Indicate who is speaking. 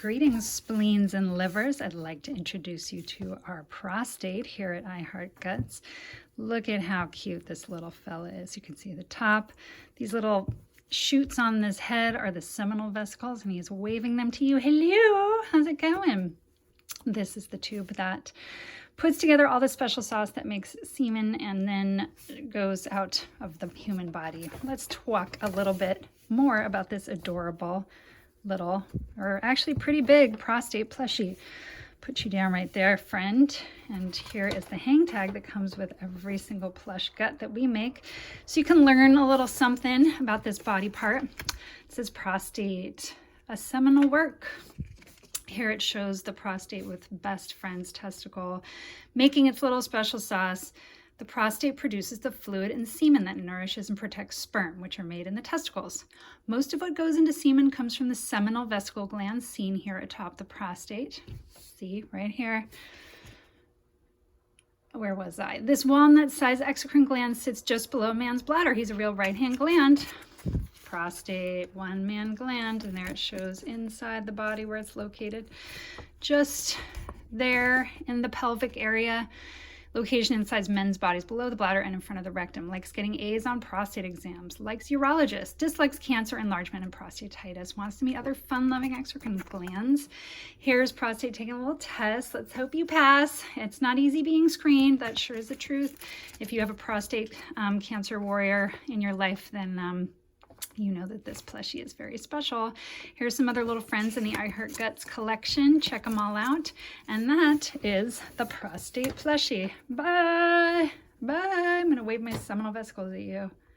Speaker 1: Greetings, spleens and livers. I'd like to introduce you to our prostate here at I Heart Guts. Look at how cute this little fella is. You can see the top. These little shoots on this head are the seminal vesicles, and he's waving them to you. Hello, how's it going? This is the tube that puts together all the special sauce that makes semen and then goes out of the human body. Let's talk a little bit more about this adorable little, or actually pretty big, prostate plushie. Put you down right there, friend. And here is the hang tag that comes with every single plush gut that we make, so you can learn a little something about this body part. It says prostate, a seminal work. Here it shows the prostate with best friend's testicle making its little special sauce. The prostate produces the fluid and semen that nourishes and protects sperm, which are made in the testicles. Most of what goes into semen comes from the seminal vesicle glands seen here atop the prostate. See, right here. Where was I? This walnut-sized exocrine gland sits just below man's bladder. He's a real right-hand gland. Prostate, one-man gland, and there it shows inside the body where it's located. Just there in the pelvic area. Location inside men's bodies, below the bladder and in front of the rectum. Likes getting A's on prostate exams. Likes urologists. Dislikes cancer, enlargement, and prostatitis. Wants to meet other fun-loving exocrine glands. Here's prostate taking a little test. Let's hope you pass. It's not easy being screened. That sure is the truth. If you have a prostate cancer warrior in your life, then you know that this plushie is very special. Here's some other little friends in the I Heart Guts collection. Check them all out. And that is the prostate plushie. Bye. Bye. I'm going to wave my seminal vesicles at you.